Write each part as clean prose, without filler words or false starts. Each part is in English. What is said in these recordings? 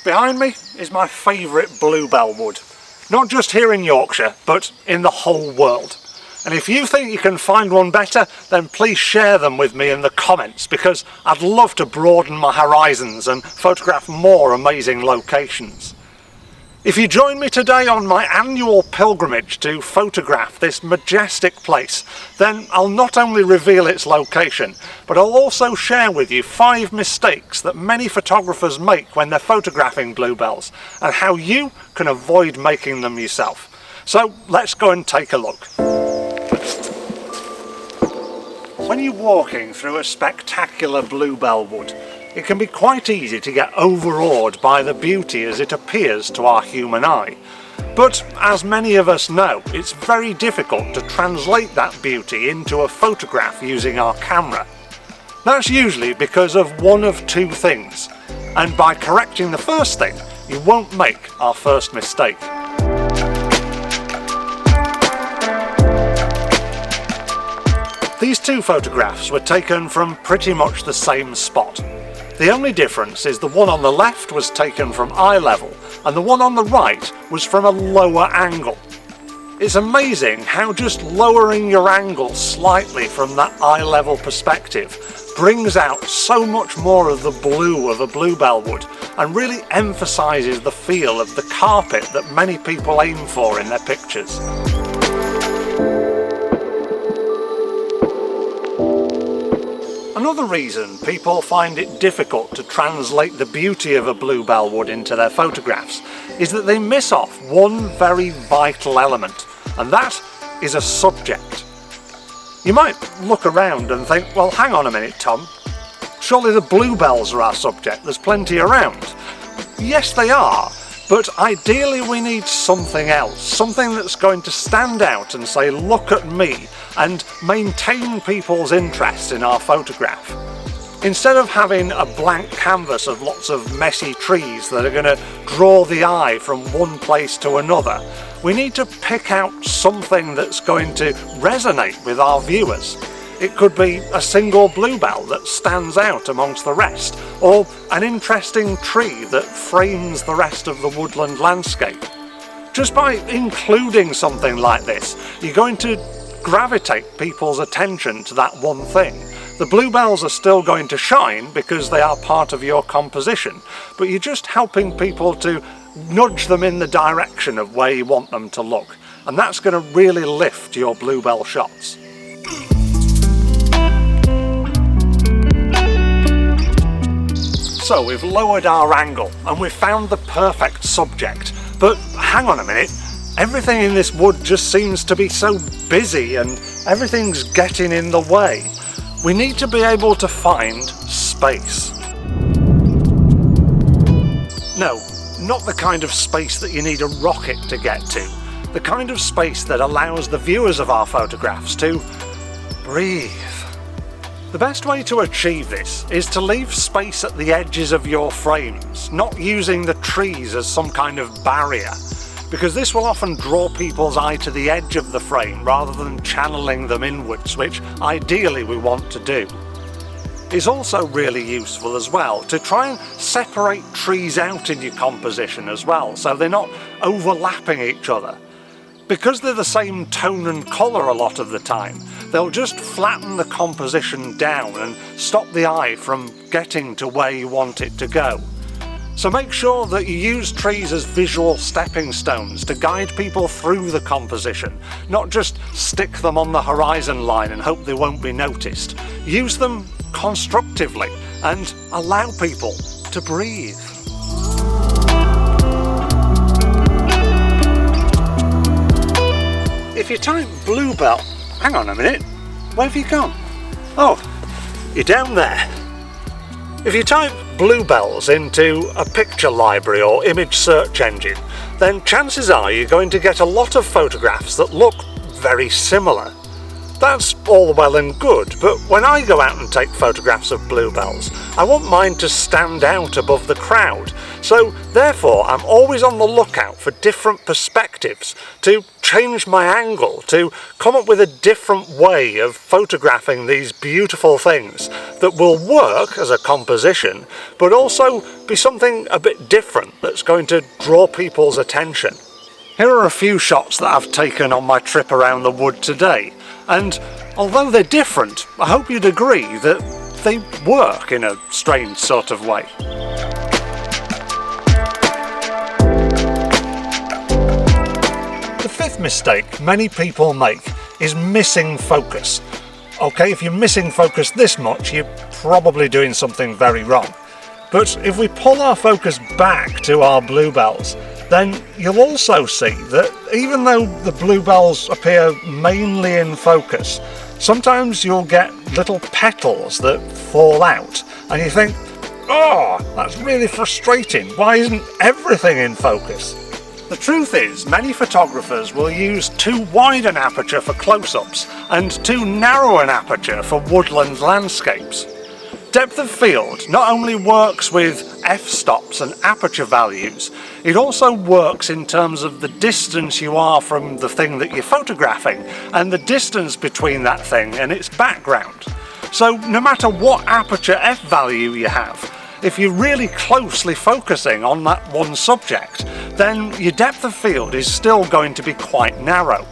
Behind me is my favourite bluebell wood. Not just here in Yorkshire, but in the whole world. And if you think you can find one better, then please share them with me in the comments, because I'd love to broaden my horizons and photograph more amazing locations. If you join me today on my annual pilgrimage to photograph this majestic place, then I'll not only reveal its location, but I'll also share with you 5 mistakes that many photographers make when they're photographing bluebells, and how you can avoid making them yourself. So let's go and take a look. When you're walking through a spectacular bluebell wood, it can be quite easy to get overawed by the beauty as it appears to our human eye. But as many of us know, it's very difficult to translate that beauty into a photograph using our camera. That's usually because of one of 2 things, and by correcting the first thing, you won't make our first mistake. These 2 photographs were taken from pretty much the same spot. The only difference is the one on the left was taken from eye level and the one on the right was from a lower angle. It's amazing how just lowering your angle slightly from that eye level perspective brings out so much more of the blue of a bluebell wood and really emphasises the feel of the carpet that many people aim for in their pictures. Another reason people find it difficult to translate the beauty of a bluebell wood into their photographs is that they miss off one very vital element, and that is a subject. You might look around and think, well, hang on a minute, Tom, surely the bluebells are our subject, there's plenty around. Yes, they are, but ideally we need something else, something that's going to stand out and say, look at me, and maintain people's interest in our photograph. Instead of having a blank canvas of lots of messy trees that are going to draw the eye from one place to another, we need to pick out something that's going to resonate with our viewers. It could be a single bluebell that stands out amongst the rest, or an interesting tree that frames the rest of the woodland landscape. Just by including something like this, you're going to gravitate people's attention to that one thing. The bluebells are still going to shine because they are part of your composition, but you're just helping people to nudge them in the direction of where you want them to look, and that's going to really lift your bluebell shots. So we've lowered our angle and we've found the perfect subject, but hang on a minute, everything in this wood just seems to be so busy and everything's getting in the way. We need to be able to find space. No, not the kind of space that you need a rocket to get to. The kind of space that allows the viewers of our photographs to breathe. The best way to achieve this is to leave space at the edges of your frames, not using the trees as some kind of barrier, because this will often draw people's eye to the edge of the frame rather than channeling them inwards, which ideally we want to do. It's also really useful as well to try and separate trees out in your composition as well, so they're not overlapping each other. Because they're the same tone and colour a lot of the time, they'll just flatten the composition down and stop the eye from getting to where you want it to go. So make sure that you use trees as visual stepping stones to guide people through the composition, not just stick them on the horizon line and hope they won't be noticed. Use them constructively and allow people to breathe. If you type bluebell, hang on a minute, where have you gone? Oh, you're down there. If you type bluebells into a picture library or image search engine, then chances are you're going to get a lot of photographs that look very similar. That's all well and good, but when I go out and take photographs of bluebells, I want mine to stand out above the crowd. So therefore, I'm always on the lookout for different perspectives, to change my angle, to come up with a different way of photographing these beautiful things that will work as a composition, but also be something a bit different that's going to draw people's attention. Here are a few shots that I've taken on my trip around the wood today. And although they're different, I hope you'd agree that they work in a strange sort of way. The fifth mistake many people make is missing focus. Okay, if you're missing focus this much, you're probably doing something very wrong. But if we pull our focus back to our bluebells, then you'll also see that even though the bluebells appear mainly in focus, sometimes you'll get little petals that fall out and you think, oh, that's really frustrating, why isn't everything in focus? The truth is, many photographers will use too wide an aperture for close-ups and too narrow an aperture for woodland landscapes. Depth of field not only works with f-stops and aperture values, it also works in terms of the distance you are from the thing that you're photographing and the distance between that thing and its background. So no matter what aperture f value you have, if you're really closely focusing on that one subject, then your depth of field is still going to be quite narrow.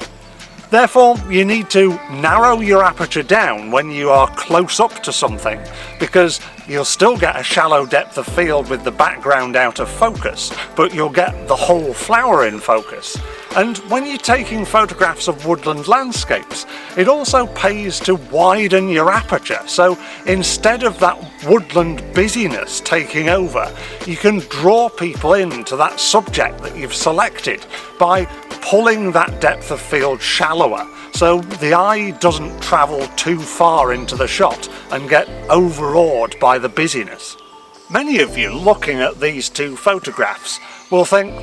Therefore, you need to narrow your aperture down when you are close up to something, because you'll still get a shallow depth of field with the background out of focus, but you'll get the whole flower in focus. And when you're taking photographs of woodland landscapes, it also pays to widen your aperture, so instead of that woodland busyness taking over, you can draw people into that subject that you've selected by pulling that depth of field shallower, so the eye doesn't travel too far into the shot and get overawed by the busyness. Many of you looking at these two photographs will think,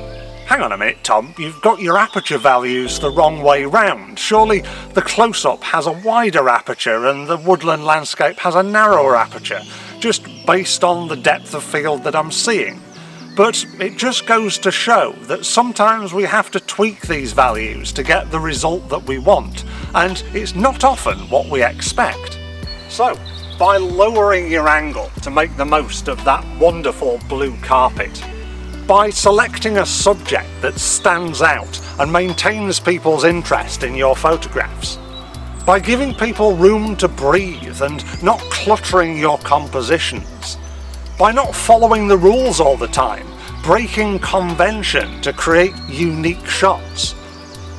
hang on a minute Tom, you've got your aperture values the wrong way round. Surely the close-up has a wider aperture and the woodland landscape has a narrower aperture, just based on the depth of field that I'm seeing. But it just goes to show that sometimes we have to tweak these values to get the result that we want, and it's not often what we expect. So, by lowering your angle to make the most of that wonderful blue carpet, by selecting a subject that stands out and maintains people's interest in your photographs, by giving people room to breathe and not cluttering your compositions, by not following the rules all the time, breaking convention to create unique shots,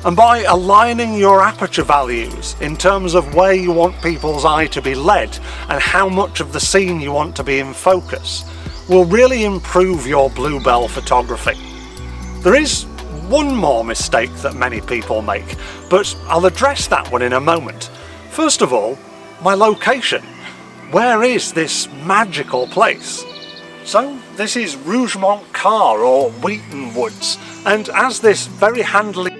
and by aligning your aperture values in terms of where you want people's eye to be led and how much of the scene you want to be in focus, will really improve your bluebell photography. There is one more mistake that many people make, but I'll address that one in a moment. First of all, my location. Where is this magical place? So this is Rougemont Carr or Wheaton Woods, and as this very handily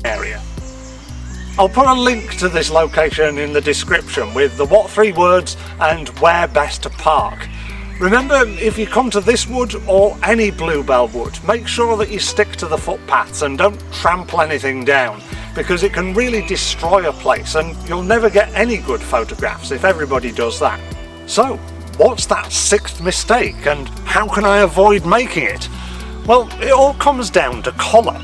area. I'll put a link to this location in the description with the what 3 words and where best to park. Remember, if you come to this wood or any bluebell wood, make sure that you stick to the footpaths and don't trample anything down, because it can really destroy a place and you'll never get any good photographs if everybody does that. So, what's that 6th mistake and how can I avoid making it? Well, it all comes down to colour.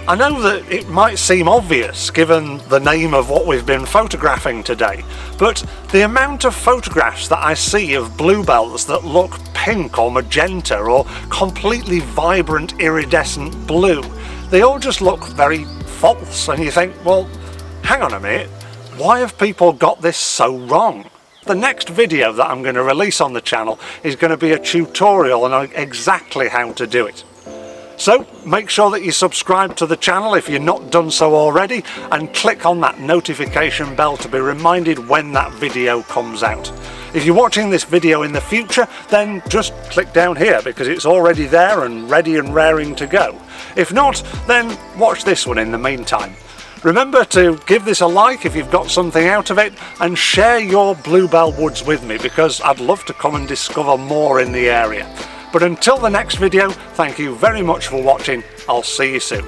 I know that it might seem obvious given the name of what we've been photographing today, but the amount of photographs that I see of bluebells that look pink or magenta or completely vibrant iridescent blue, they all just look very false, and you think, well, hang on a minute, why have people got this so wrong? The next video that I'm going to release on the channel is going to be a tutorial on exactly how to do it. So make sure that you subscribe to the channel if you're not done so already, and click on that notification bell to be reminded when that video comes out. If you're watching this video in the future, then just click down here because it's already there and ready and raring to go. If not, then watch this one in the meantime. Remember to give this a like if you've got something out of it, and share your bluebell woods with me because I'd love to come and discover more in the area. But until the next video, thank you very much for watching. I'll see you soon.